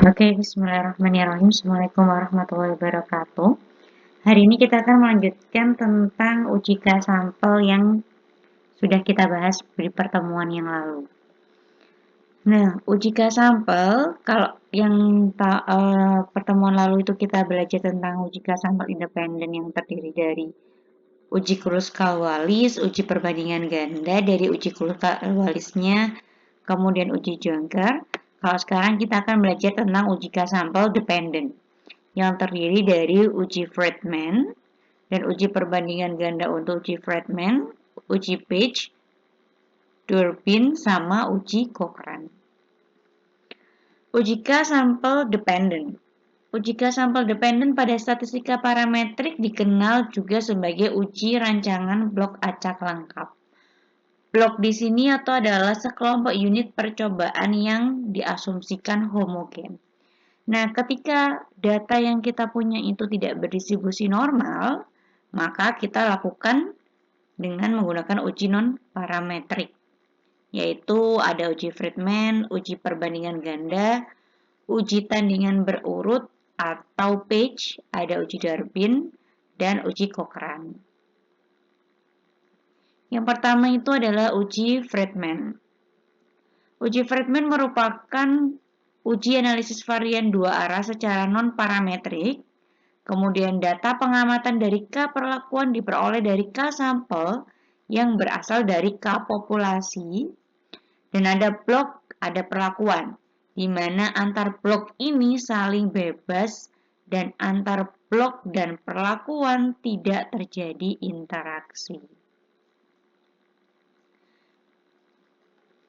Oke, bismillahirrahmanirrahim. Assalamualaikum warahmatullahi wabarakatuh. Hari ini kita akan melanjutkan tentang uji K-sampel yang sudah kita bahas di pertemuan yang lalu. Nah, uji K-sampel, kalau yang pertemuan lalu itu kita belajar tentang uji K-sampel independen yang terdiri dari uji Kruskal-Wallis, uji perbandingan ganda dari uji Kruskal-Wallisnya, kemudian uji Jonker. Kalau sekarang kita akan belajar tentang uji K-sampel dependent yang terdiri dari uji Friedman dan uji perbandingan ganda untuk uji Friedman, uji Page, Durbin, sama uji Cochrane. Uji K-sampel dependent. Uji K-sampel dependent pada statistika parametrik dikenal juga sebagai uji rancangan blok acak lengkap. Blok di sini atau adalah sekelompok unit percobaan yang diasumsikan homogen. Nah, ketika data yang kita punya itu tidak berdistribusi normal, maka kita lakukan dengan menggunakan uji non-parametrik, yaitu ada uji Friedman, uji perbandingan ganda, uji tandingan berurut atau Page, ada uji Durbin, dan uji Cochrane. Yang pertama itu adalah uji Friedman. Uji Friedman merupakan uji analisis varian dua arah secara non-parametrik. Kemudian data pengamatan dari K perlakuan diperoleh dari K sampel yang berasal dari K populasi. Dan ada blok, ada perlakuan, di mana antar blok ini saling bebas dan antar blok dan perlakuan tidak terjadi interaksi.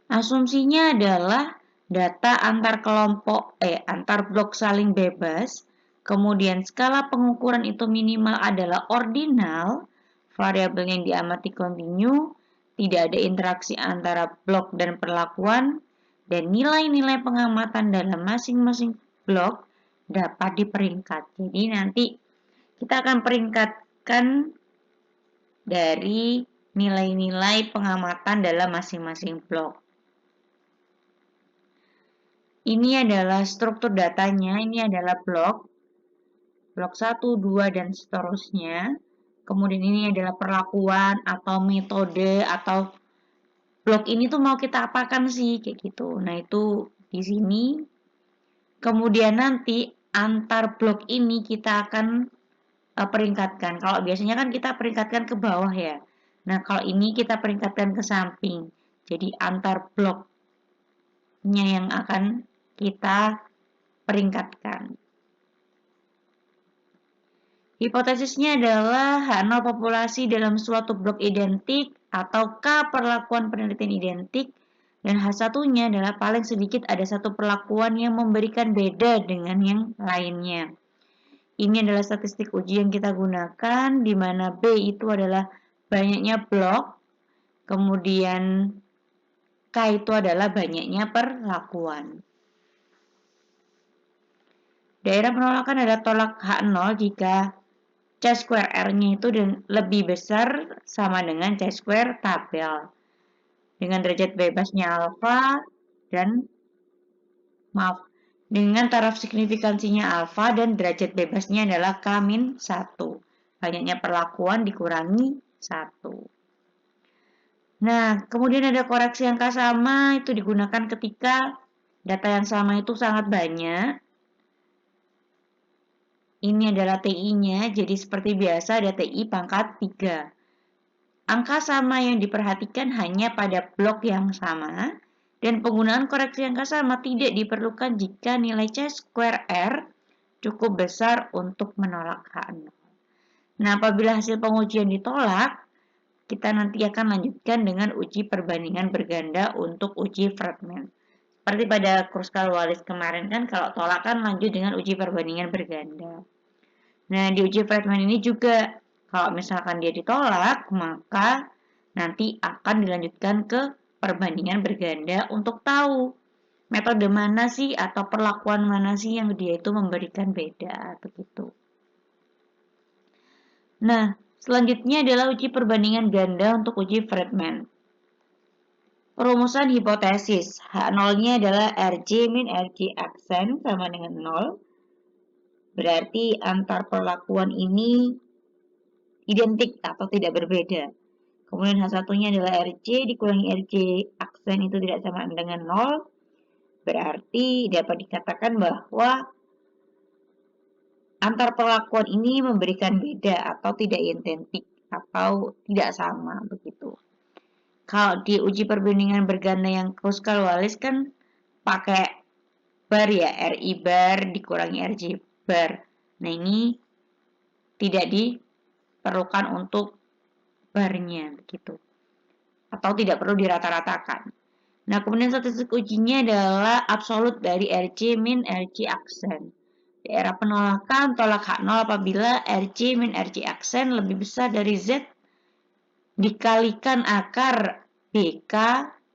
Asumsinya adalah data antar blok saling bebas, kemudian skala pengukuran itu minimal adalah ordinal, variabel yang diamati kontinu, tidak ada interaksi antara blok dan perlakuan, dan nilai-nilai pengamatan dalam masing-masing blok dapat diperingkat. Jadi nanti kita akan peringkatkan dari nilai-nilai pengamatan dalam masing-masing blok. Ini adalah struktur datanya, ini adalah blok 1, 2, dan seterusnya. Kemudian ini adalah perlakuan atau metode atau blok ini tuh mau kita apakan sih, kayak gitu. Nah, itu di sini. Kemudian nanti antar blok ini kita akan peringkatkan. Kalau biasanya kan kita peringkatkan ke bawah ya. Nah, kalau ini kita peringkatkan ke samping. Jadi antar bloknya yang akan kita peringkatkan. Hipotesisnya adalah H0 populasi dalam suatu blok identik atau K perlakuan penelitian identik dan H1-nya adalah paling sedikit ada satu perlakuan yang memberikan beda dengan yang lainnya. Ini adalah statistik uji yang kita gunakan, di mana B itu adalah banyaknya blok, kemudian K itu adalah banyaknya perlakuan. Daerah penolakan adalah tolak H0 jika C-square R-nya itu lebih besar sama dengan C-square tabel. Dengan derajat bebasnya alfa dengan taraf signifikansinya alfa dan derajat bebasnya adalah K-1. Banyaknya perlakuan dikurangi 1. Nah, kemudian ada koreksi angka sama, itu digunakan ketika data yang sama itu sangat banyak. Ini adalah TI-nya, jadi seperti biasa ada TI pangkat 3. Angka sama yang diperhatikan hanya pada blok yang sama, dan penggunaan koreksi angka sama tidak diperlukan jika nilai C-square R cukup besar untuk menolak H0. Nah, apabila hasil pengujian ditolak, kita nanti akan lanjutkan dengan uji perbandingan berganda untuk uji Friedman. Seperti pada Kruskal-Wallis kemarin kan, kalau tolak kan lanjut dengan uji perbandingan berganda. Nah, di uji Friedman ini juga, kalau misalkan dia ditolak, maka nanti akan dilanjutkan ke perbandingan berganda untuk tahu metode mana sih atau perlakuan mana sih yang dia itu memberikan beda, begitu. Nah, selanjutnya adalah uji perbandingan ganda untuk uji Friedman. Perumusan hipotesis. H0-nya adalah RJ min RJ aksen sama dengan 0. Berarti antar perlakuan ini identik atau tidak berbeda. Kemudian H1-nya adalah RJ dikurangi RJ aksen itu tidak sama dengan 0. Berarti dapat dikatakan bahwa antar perlakuan ini memberikan beda atau tidak identik atau tidak sama begitu. Kalau di uji perbandingan berganda yang Kruskal-Wallis kan pakai bar ya, RI bar dikurangi RJ bar. Nah ini tidak diperlukan untuk barnya begitu. Atau tidak perlu dirata-ratakan. Nah kemudian statistik ujinya adalah absolut dari RJ min RJ aksen. Daerah penolakan tolak H0 apabila RJ min RJ aksen lebih besar dari Z dikalikan akar BK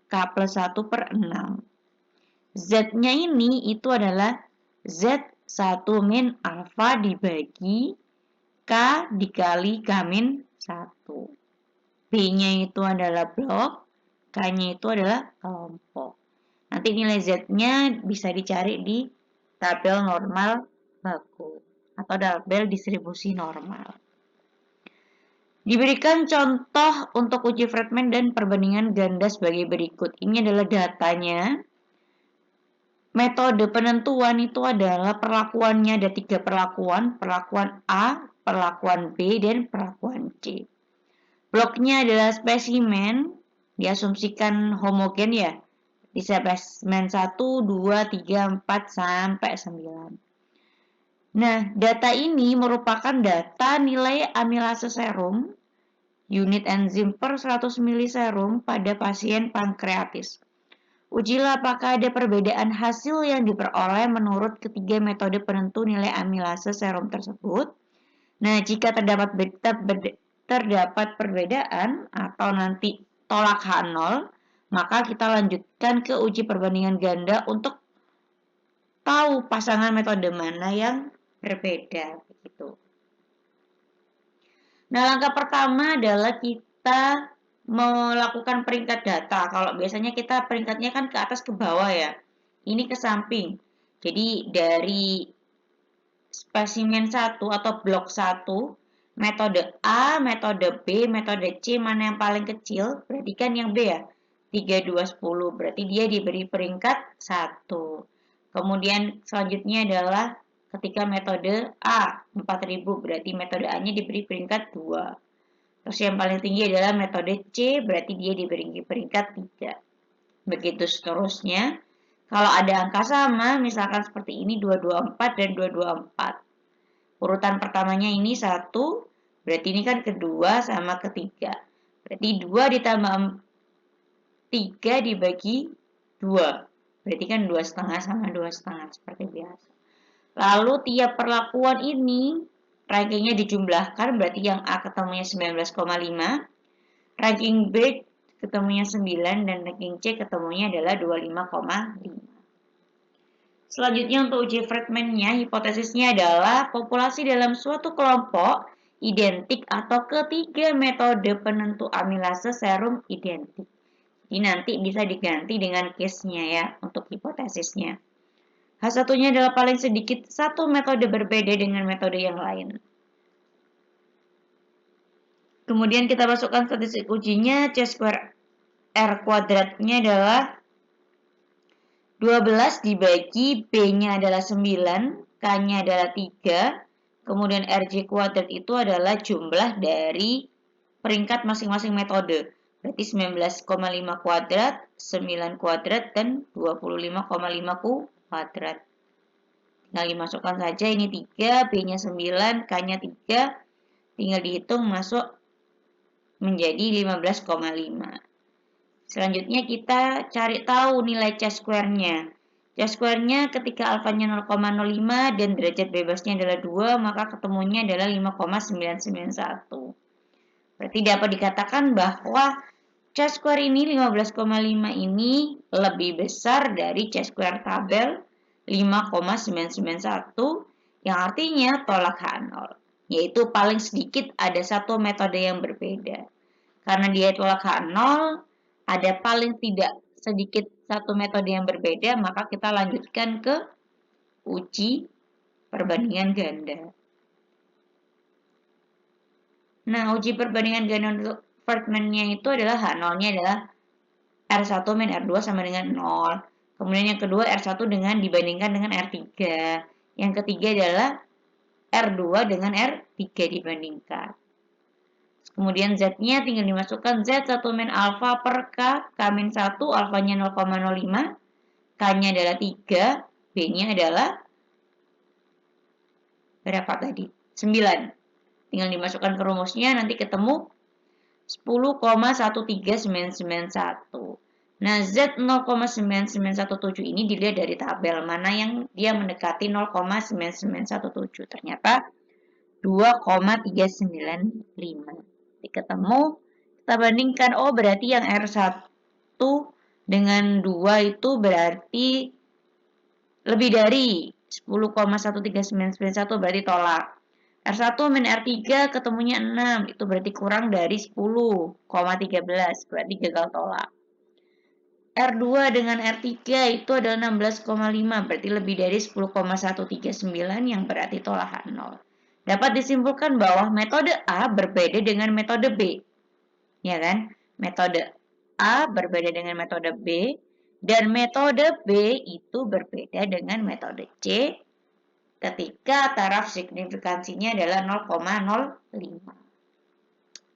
K plus 1 per 6. Z-nya ini itu adalah Z1 min alfa dibagi K dikali K min 1. B-nya itu adalah blok, K-nya itu adalah kelompok. Nanti nilai Z-nya bisa dicari di tabel normal baku atau tabel distribusi normal. Diberikan contoh untuk uji fragmen dan perbandingan ganda sebagai berikut. Ini adalah datanya. Metode penentuan itu adalah perlakuannya ada 3 perlakuan. Perlakuan A, perlakuan B, dan perlakuan C. Bloknya adalah spesimen. Diasumsikan homogen ya. Di spesimen 1, 2, 3, 4, sampai 9. Nah, data ini merupakan data nilai amilase serum unit enzim per 100 miliserum pada pasien pankreatis. Ujilah apakah ada perbedaan hasil yang diperoleh menurut ketiga metode penentu nilai amilase serum tersebut. Nah, jika terdapat perbedaan atau nanti tolak H0, maka kita lanjutkan ke uji perbandingan ganda untuk tahu pasangan metode mana yang berbeda begitu. Nah, langkah pertama adalah kita melakukan peringkat data. Kalau biasanya kita peringkatnya kan ke atas ke bawah ya. Ini ke samping. Jadi dari spesimen 1 atau blok 1, metode A, metode B, metode C mana yang paling kecil? Berarti kan yang B ya. 3, 2, 10. Berarti dia diberi peringkat 1. Kemudian selanjutnya adalah ketika metode A 4000 berarti metode A-nya diberi peringkat 2. Terus yang paling tinggi adalah metode C berarti dia diberi peringkat 3. Begitu seterusnya. Kalau ada angka sama misalkan seperti ini 224 dan 224. Urutan pertamanya ini 1 berarti ini kan kedua sama ketiga. Berarti 2 ditambah 3 dibagi 2. Berarti kan 2,5 sama 2,5 seperti biasa. Lalu tiap perlakuan ini rankingnya dijumlahkan, berarti yang A ketemunya 19,5, ranking B ketemunya 9, dan ranking C ketemunya adalah 25,5. Selanjutnya untuk uji fragmennya, hipotesisnya adalah populasi dalam suatu kelompok identik atau ketiga metode penentu amilase serum identik. Ini nanti bisa diganti dengan case-nya ya untuk hipotesisnya. H1-nya adalah paling sedikit satu metode berbeda dengan metode yang lain. Kemudian kita masukkan statistik ujinya, C square R kuadratnya adalah 12 dibagi B-nya adalah 9, K-nya adalah 3, kemudian RJ kuadrat itu adalah jumlah dari peringkat masing-masing metode. Berarti 19,5 kuadrat, 9 kuadrat, dan 25,5 kuadrat. Tinggal dimasukkan saja ini 3, B-nya 9, K-nya 3. Tinggal dihitung masuk menjadi 15,5. Selanjutnya kita cari tahu nilai C-square-nya. C-square-nya ketika alfanya 0,05 dan derajat bebasnya adalah 2, maka ketemunya adalah 5,991. Berarti dapat dikatakan bahwa C-square ini 15,5 ini lebih besar dari C-square tabel 5,991 yang artinya tolak H0. Yaitu paling sedikit ada satu metode yang berbeda. Karena dia tolak H0, ada paling tidak sedikit satu metode yang berbeda, maka kita lanjutkan ke uji perbandingan ganda. Nah, uji perbandingan ganda untuk Friedman-nya itu adalah H0-nya adalah R1 min R2 sama dengan 0. Kemudian yang kedua R1 dengan dibandingkan dengan R3. Yang ketiga adalah R2 dengan R3 dibandingkan. Kemudian Z-nya tinggal dimasukkan Z1 min alfa per K, K min 1, alfanya 0,05, K-nya adalah 3, B-nya adalah berapa tadi? 9. Tinggal dimasukkan ke rumusnya, nanti ketemu 10,13991. Nah, Z 0,9917 ini dilihat dari tabel mana yang dia mendekati 0,9917. Ternyata 2,395. Ketemu, kita bandingkan, oh berarti yang R1 dengan 2 itu berarti lebih dari 10,13991, berarti tolak. R1 min R3 ketemunya 6, itu berarti kurang dari 10,13, berarti gagal tolak. R2 dengan R3 itu adalah 16,5, berarti lebih dari 10,139 yang berarti tolak 0. Dapat disimpulkan bahwa metode A berbeda dengan metode B. Ya kan? Metode A berbeda dengan metode B, dan metode B itu berbeda dengan metode C ketika taraf signifikansinya adalah 0,05.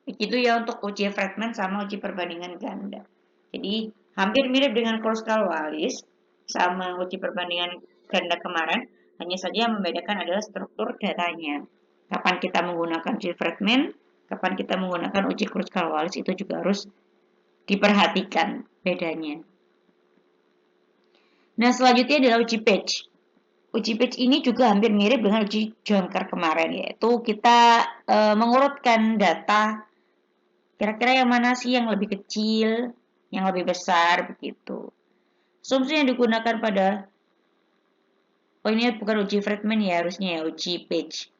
Begitu ya untuk uji Friedman sama uji perbandingan ganda. Jadi hampir mirip dengan Kruskal-Wallis sama uji perbandingan ganda kemarin, hanya saja yang membedakan adalah struktur datanya. Kapan kita menggunakan uji Friedman, kapan kita menggunakan uji Kruskal-Wallis, itu juga harus diperhatikan bedanya. Nah, selanjutnya adalah uji Page. Uji Page ini juga hampir mirip dengan uji Jonker kemarin, yaitu kita mengurutkan data, kira-kira yang mana sih yang lebih kecil, yang lebih besar, begitu. Asumsi yang digunakan pada, ini bukan uji Friedman ya, harusnya ya, uji Page.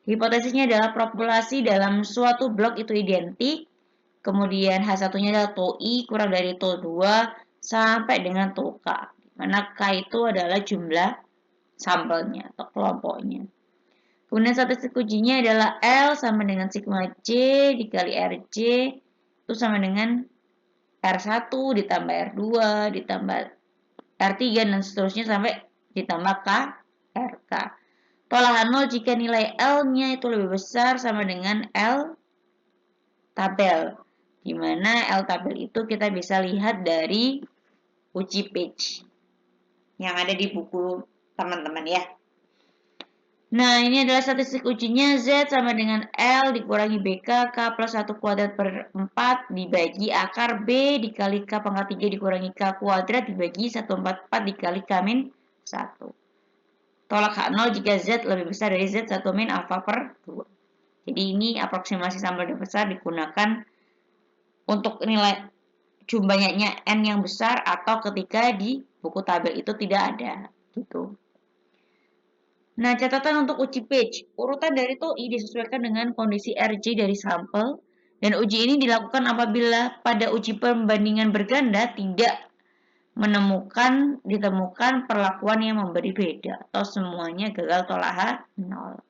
Hipotesisnya adalah populasi dalam suatu blok itu identik, kemudian H1-nya adalah tau I kurang dari tau 2 sampai dengan tau K, mana K itu adalah jumlah sampelnya atau kelompoknya. Kemudian statistik ujinya adalah L sama dengan sigma J dikali RJ itu sama dengan R1 ditambah R2 ditambah R3 dan seterusnya sampai ditambah K RK. Tolak 0 jika nilai L-nya itu lebih besar sama dengan L tabel. Di mana L tabel itu kita bisa lihat dari uji Page yang ada di buku teman-teman ya. Nah, ini adalah statistik ujinya. Z sama dengan L dikurangi BK, K plus 1 kuadrat per 4 dibagi akar B dikali K pangkat 3 dikurangi K kuadrat dibagi 144 dikali K min 1. Tolak H0 jika Z lebih besar dari Z 1 min alfa per 2. Jadi ini aproksimasi sampel besar digunakan untuk nilai jumlahnya N yang besar atau ketika di buku tabel itu tidak ada. Gitu. Nah, catatan untuk uji Page. Urutan dari tau I disesuaikan dengan kondisi RJ dari sampel, dan uji ini dilakukan apabila pada uji perbandingan berganda tidak ditemukan perlakuan yang memberi beda, atau semuanya gagal tolak H0.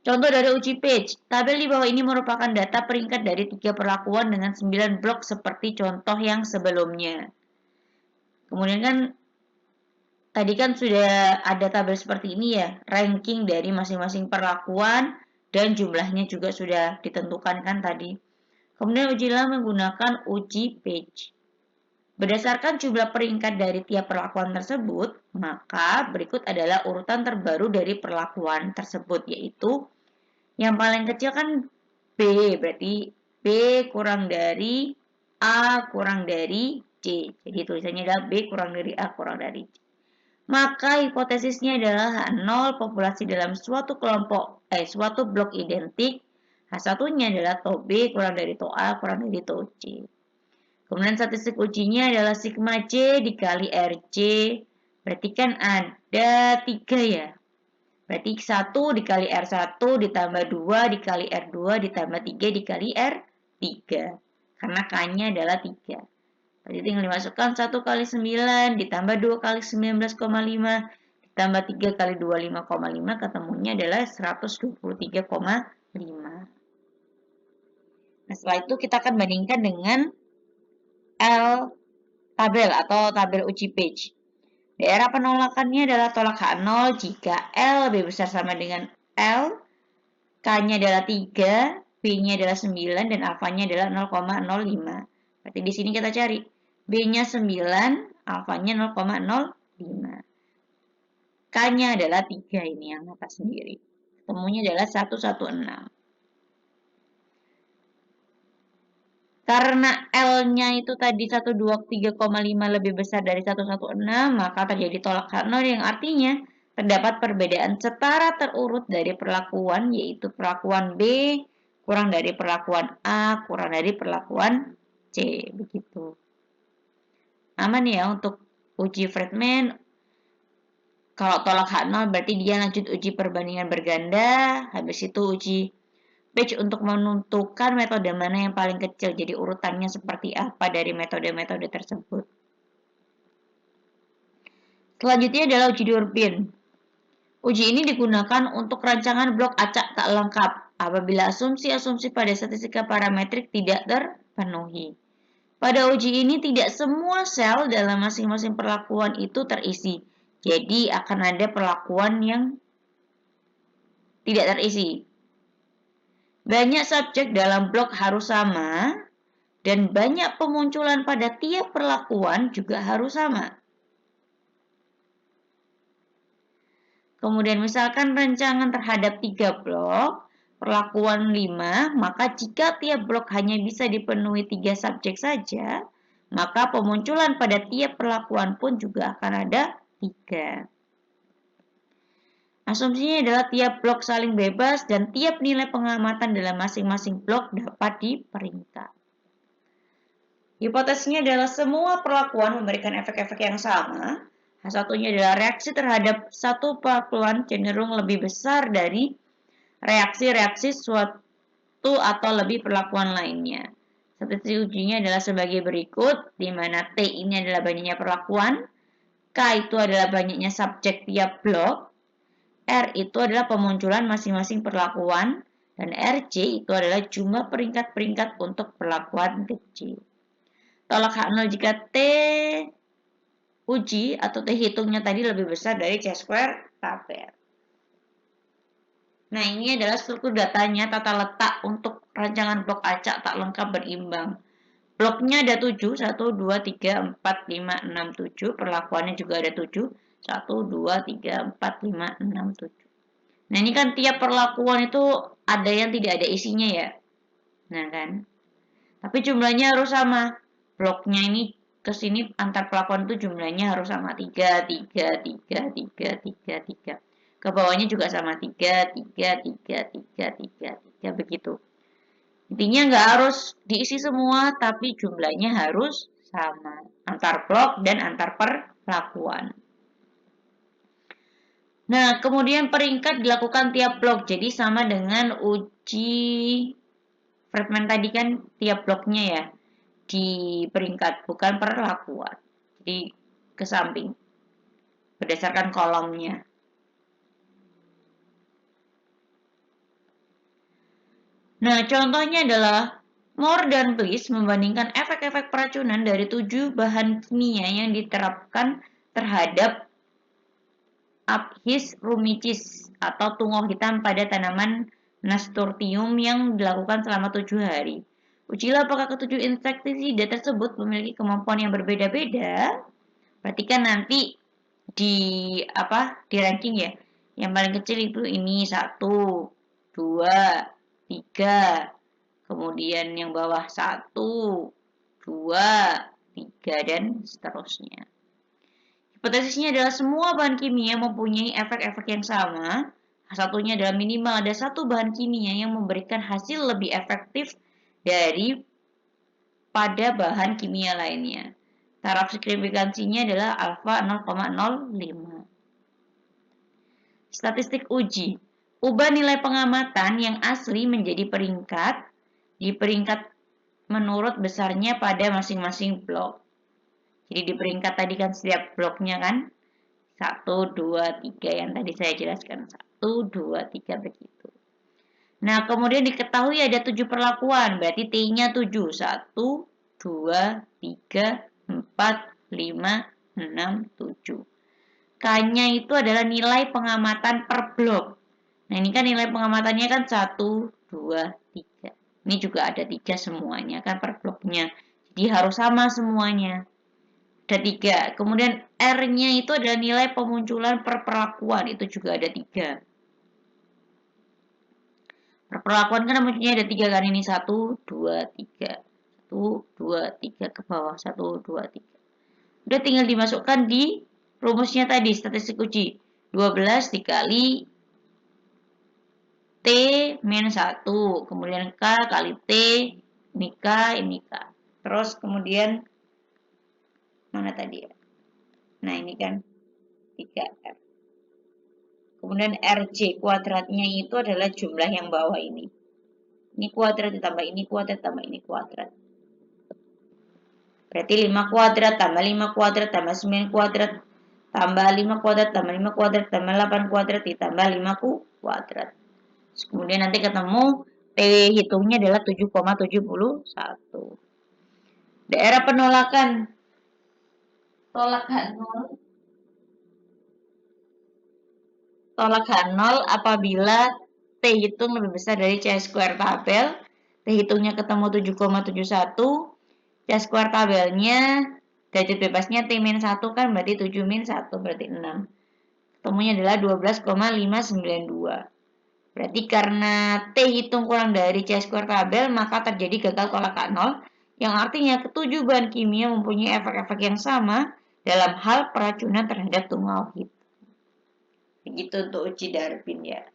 Contoh dari uji Page. Tabel di bawah ini merupakan data peringkat dari 3 perlakuan dengan 9 blok seperti contoh yang sebelumnya. Kemudian kan tadi kan sudah ada tabel seperti ini ya, ranking dari masing-masing perlakuan dan jumlahnya juga sudah ditentukan kan tadi. Kemudian ujilah menggunakan uji Page. Berdasarkan jumlah peringkat dari tiap perlakuan tersebut, maka berikut adalah urutan terbaru dari perlakuan tersebut, yaitu yang paling kecil kan B, berarti B kurang dari A kurang dari C. Jadi tulisannya adalah B kurang dari A kurang dari C. Maka hipotesisnya adalah H0 populasi dalam suatu blok identik. H1-nya adalah tau B kurang dari tau A kurang dari tau C. Kemudian statistik ujinya adalah sigma J dikali RJ. Berarti kan ada 3 ya. Berarti 1 dikali R1 ditambah 2 dikali R2 ditambah 3 dikali R3. karena K-nya adalah 3. Berarti tinggal dimasukkan 1 kali 9 ditambah 2 kali 19,5 ditambah 3 kali 25,5 ketemunya adalah 123,5. Nah, setelah itu kita akan bandingkan dengan L tabel atau tabel uji page. Daerah penolakannya adalah tolak H0 jika L lebih besar sama dengan L, K-nya adalah 3, B-nya adalah 9, dan alfanya adalah 0,05. Berarti di sini kita cari. B-nya 9, alfanya 0,05. K-nya adalah 3, ini yang atas sendiri. Ketemunya adalah 116. Karena L-nya itu tadi 123,5 lebih besar dari 116, maka terjadi tolak H0 yang artinya terdapat perbedaan setara terurut dari perlakuan, yaitu perlakuan B kurang dari perlakuan A kurang dari perlakuan C. Begitu. Aman ya untuk uji Friedman. Kalau tolak H0 berarti dia lanjut uji perbandingan berganda, habis itu uji page untuk menentukan metode mana yang paling kecil. Jadi urutannya seperti apa dari metode-metode tersebut. Selanjutnya adalah uji Durbin. Uji ini digunakan untuk rancangan blok acak tak lengkap apabila asumsi-asumsi pada statistika parametrik tidak terpenuhi. Pada uji ini tidak semua sel dalam masing-masing perlakuan itu terisi. Jadi akan ada perlakuan yang tidak terisi. Banyak subjek dalam blok harus sama, dan banyak pemunculan pada tiap perlakuan juga harus sama. Kemudian misalkan rancangan terhadap 3 blok, perlakuan 5, maka jika tiap blok hanya bisa dipenuhi 3 subjek saja, maka pemunculan pada tiap perlakuan pun juga akan ada 3. Asumsinya adalah tiap blok saling bebas dan tiap nilai pengamatan dalam masing-masing blok dapat diperingkat. Hipotesisnya adalah semua perlakuan memberikan efek-efek yang sama. Satunya adalah reaksi terhadap satu perlakuan cenderung lebih besar dari reaksi-reaksi suatu atau lebih perlakuan lainnya. Statistik ujinya adalah sebagai berikut, di mana T ini adalah banyaknya perlakuan, K itu adalah banyaknya subjek tiap blok, R itu adalah pemunculan masing-masing perlakuan, dan RC itu adalah jumlah peringkat-peringkat untuk perlakuan kecil. Tolak H0 jika T uji atau T hitungnya tadi lebih besar dari C square tabel. Nah, ini adalah struktur datanya, tata letak untuk rancangan blok acak tak lengkap berimbang. Bloknya ada 7, 1, 2, 3, 4, 5, 6, 7. Perlakuannya juga ada 7, 1, 2, 3, 4, 5, 6, 7. Nah, ini kan tiap perlakuan itu ada yang tidak ada isinya ya. Nah, kan. Tapi jumlahnya harus sama. Bloknya ini ke sini antar perlakuan itu jumlahnya harus sama. 3, 3, 3, 3, 3, 3. Ke bawahnya juga sama. 3, 3, 3, 3, 3, 3. Begitu. Intinya nggak harus diisi semua, tapi jumlahnya harus sama. Antar blok dan antar perlakuan. Nah, kemudian peringkat dilakukan tiap blok. Jadi sama dengan uji Friedman tadi kan tiap bloknya ya di peringkat, bukan perlakuan. Jadi ke samping berdasarkan kolomnya. Nah, contohnya adalah Moore dan Bliss membandingkan efek-efek peracunan dari 7 bahan kimia yang diterapkan terhadap Aphis rumicis atau tungau hitam pada tanaman nasturtium yang dilakukan selama 7 hari. Ujilah apakah ketujuh insektisida tersebut memiliki kemampuan yang berbeda-beda. Perhatikan nanti di ranking ya. Yang paling kecil itu ini 1, 2, 3. Kemudian yang bawah 1, 2, 3 dan seterusnya. Hipotesisnya adalah semua bahan kimia mempunyai efek-efek yang sama. Satunya adalah minimal ada satu bahan kimia yang memberikan hasil lebih efektif dari pada bahan kimia lainnya. Taraf signifikansinya adalah alfa 0,05. Statistik uji. Ubah nilai pengamatan yang asli menjadi peringkat. Di peringkat menurut besarnya pada masing-masing blok. Jadi di peringkat tadi kan setiap bloknya kan 1, 2, 3 yang tadi saya jelaskan. 1, 2, 3 begitu. Nah, kemudian diketahui ada 7 perlakuan. Berarti T-nya 7. 1, 2, 3, 4, 5, 6, 7. K-nya itu adalah nilai pengamatan per blok. Nah, ini kan nilai pengamatannya kan 1, 2, 3. Ini juga ada 3 semuanya kan per bloknya. Jadi harus sama semuanya. Ada 3. Kemudian R-nya itu adalah nilai pemunculan per perlakuan. Itu juga ada 3. Per perlakuan kan munculnya ada 3 kan. Ini 1, 2, 3. 1, 2, 3 ke bawah. 1, 2, 3. Udah tinggal dimasukkan di rumusnya tadi, statistik uji. 12 dikali T min 1. Kemudian K kali T. Ini K, ini K. Terus kemudian, mana tadi ya? Nah ini kan 3R. Kemudian RC kuadratnya itu adalah jumlah yang bawah ini. Ini kuadrat ditambah ini kuadrat tambah ini kuadrat. Berarti 5 kuadrat tambah 5 kuadrat tambah 9 kuadrat tambah 5 kuadrat tambah 5 kuadrat tambah 8 kuadrat ditambah 5 kuadrat. Kemudian nanti ketemu P hitungnya adalah 7,71. Daerah penolakan. Tolak H0 apabila T hitung lebih besar dari C square tabel. T hitungnya ketemu 7,71. C square tabelnya derajat bebasnya T min 1 kan berarti 7 min 1 berarti 6. Ketemunya adalah 12,592. Berarti karena T hitung kurang dari C square tabel, maka terjadi gagal tolak K0, yang artinya ketujuh bahan kimia mempunyai efek-efek yang sama dalam hal peracunan terhadap tungau hitam. Begitu untuk uji Darwin ya.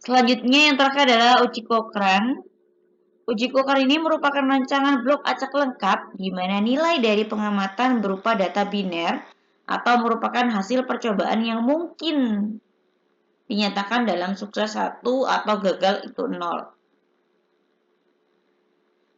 Selanjutnya yang terakhir adalah uji Cochrane. Uji Cochrane ini merupakan rancangan blok acak lengkap di mana nilai dari pengamatan berupa data biner atau merupakan hasil percobaan yang mungkin dinyatakan dalam sukses 1 atau gagal itu 0.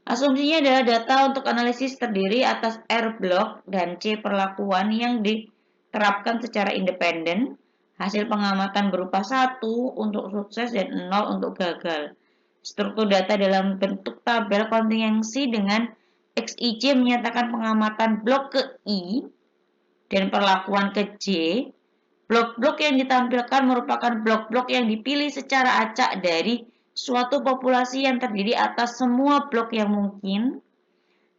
Asumsinya adalah data untuk analisis terdiri atas R blok dan C perlakuan yang diterapkan secara independen. Hasil pengamatan berupa 1 untuk sukses dan 0 untuk gagal. Struktur data dalam bentuk tabel kontingensi dengan XIC menyatakan pengamatan blok ke I dan perlakuan ke J. Blok-blok yang ditampilkan merupakan blok-blok yang dipilih secara acak dari suatu populasi yang terdiri atas semua blok yang mungkin.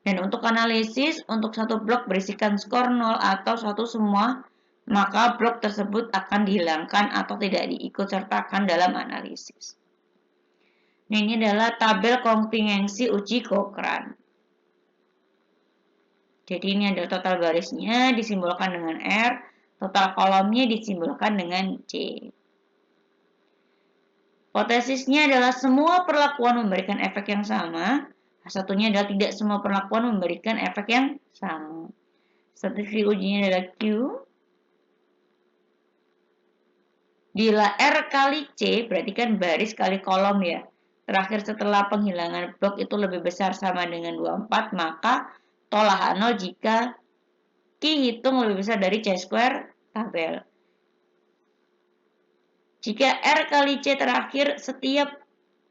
Dan untuk analisis, untuk satu blok berisikan skor 0 atau 1 semua, maka blok tersebut akan dihilangkan atau tidak diikutsertakan dalam analisis. Nah, ini adalah tabel kontingensi uji Cochrane. Jadi ini adalah total barisnya disimbolkan dengan R, total kolomnya disimbolkan dengan C. Hipotesisnya adalah semua perlakuan memberikan efek yang sama. Satunya adalah tidak semua perlakuan memberikan efek yang sama. Statistik ujinya adalah Q. Bila R kali C, berarti kan baris kali kolom ya. Terakhir setelah penghilangan blok itu lebih besar sama dengan 24, maka tolak H0 jika Q hitung lebih besar dari C square tabel. Jika R kali C terakhir setiap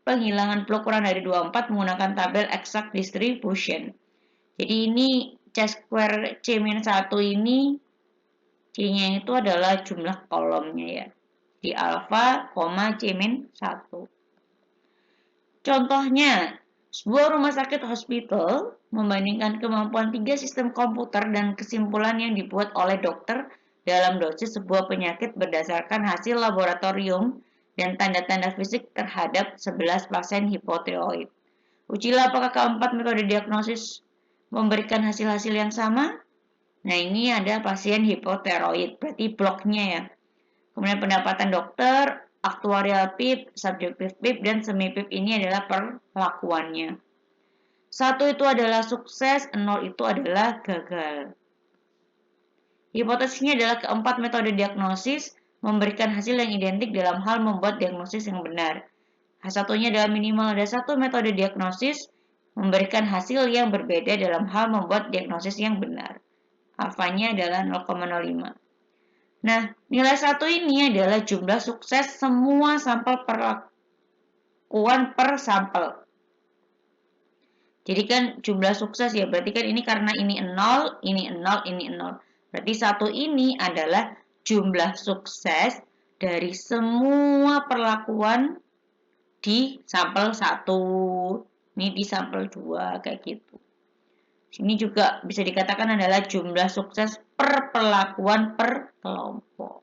penghilangan blok kurang dari 24 menggunakan tabel exact distribution. Jadi ini C square C-1 ini C-nya itu adalah jumlah kolomnya ya. Di alfa, C-1. Contohnya, sebuah rumah sakit hospital membandingkan kemampuan 3 sistem komputer dan kesimpulan yang dibuat oleh dokter dalam dosis sebuah penyakit berdasarkan hasil laboratorium dan tanda-tanda fisik terhadap 11 pasien hipotiroid. Ujilah apakah keempat metode diagnosis memberikan hasil-hasil yang sama? Nah, ini ada pasien hipotiroid, berarti bloknya ya. Kemudian pendapatan dokter, aktuarial PIP, subjektif PIP, dan semi PIP ini adalah perlakuannya. 1 itu adalah sukses, 0 itu adalah gagal. Hipotesisnya adalah keempat metode diagnosis memberikan hasil yang identik dalam hal membuat diagnosis yang benar. Satunya adalah minimal ada satu metode diagnosis memberikan hasil yang berbeda dalam hal membuat diagnosis yang benar. Alfanya adalah 0,05. Nah, nilai 1 ini adalah jumlah sukses semua sampel perlakuan per sampel. Jadi kan jumlah sukses ya, berarti kan ini karena ini 0, ini 0, ini 0. Berarti 1 ini adalah jumlah sukses dari semua perlakuan di sampel 1. Ini di sampel 2, kayak gitu. Sini juga bisa dikatakan adalah jumlah sukses per perlakuan per kelompok.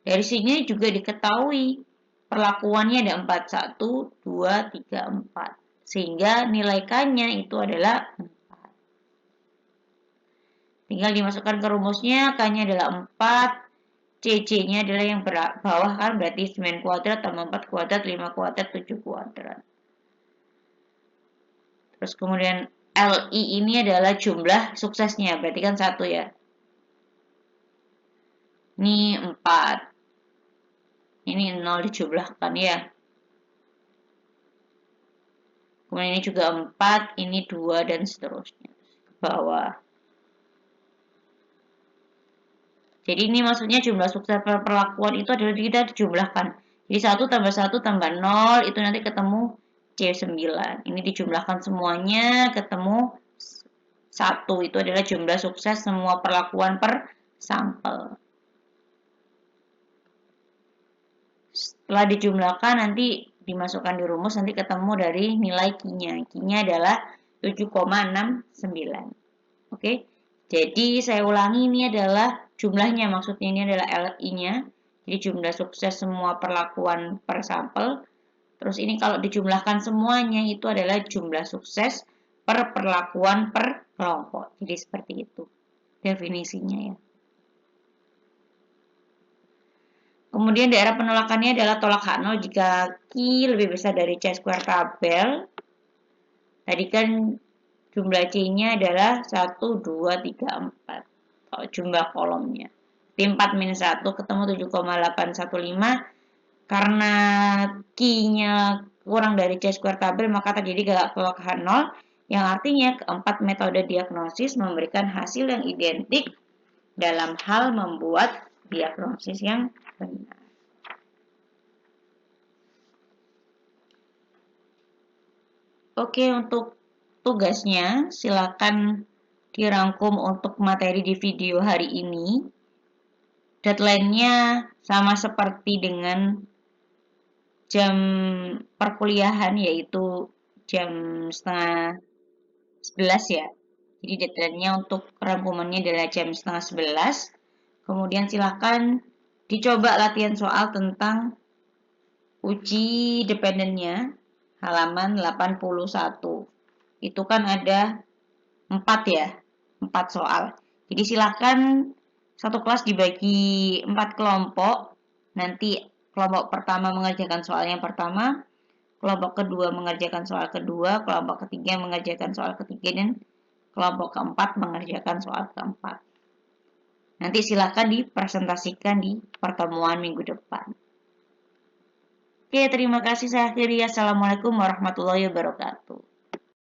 Dari sini juga diketahui perlakuannya ada 4, 1, 2, 3, 4. Sehingga nilai K-nya itu adalah 4. Tinggal dimasukkan ke rumusnya, K-nya adalah 4. CC-nya adalah yang bawah kan, berarti 9 kuadrat tambah 4 kuadrat, 5 kuadrat, 7 kuadrat. Terus kemudian LI ini adalah jumlah suksesnya, berarti kan 1 ya. Ini 4. Ini 0 dijumlahkan ya. Kemudian ini juga 4, ini 2, dan seterusnya. Ke bawah. Jadi ini maksudnya jumlah sukses per perlakuan itu adalah kita dijumlahkan. Jadi 1 tambah 1 tambah 0 itu nanti ketemu C9. Ini dijumlahkan semuanya ketemu 1. Itu adalah jumlah sukses semua perlakuan per sampel. Setelah dijumlahkan nanti dimasukkan di rumus nanti ketemu dari nilai Q-nya. Q-nya adalah 7,69. Oke. Jadi saya ulangi ini adalah jumlahnya, maksudnya ini adalah LI-nya. Jadi jumlah sukses semua perlakuan per sampel. Terus ini kalau dijumlahkan semuanya itu adalah jumlah sukses per perlakuan per kelompok. Jadi seperti itu definisinya ya. Kemudian daerah penolakannya adalah tolak H0 jika Q lebih besar dari C square tabel. Tadi kan jumlah C-nya adalah 1, 2, 3, 4. Kalau jumlah kolomnya. Tim 4 minus 1 ketemu 7,815. Karena Q-nya kurang dari C square tabel, maka terjadi gak tolak H0. Yang artinya keempat metode diagnosis memberikan hasil yang identik dalam hal membuat diagnosis yang benar. Oke, untuk tugasnya silakan dirangkum untuk materi di video hari ini. Deadline-nya sama seperti dengan jam perkuliahan, yaitu jam setengah 11 ya. Jadi deadline-nya untuk rangkumannya adalah jam setengah 11. Kemudian silakan dicoba latihan soal tentang uji dependennya halaman 81. Itu kan ada 4 ya, 4 soal. Jadi silakan satu kelas dibagi 4 kelompok. Nanti kelompok pertama mengerjakan soal yang pertama, kelompok kedua mengerjakan soal kedua, kelompok ketiga mengerjakan soal ketiga, dan kelompok keempat mengerjakan soal keempat. Nanti silakan dipresentasikan di pertemuan minggu depan. Oke, terima kasih. Saya akhiri. Assalamualaikum warahmatullahi wabarakatuh.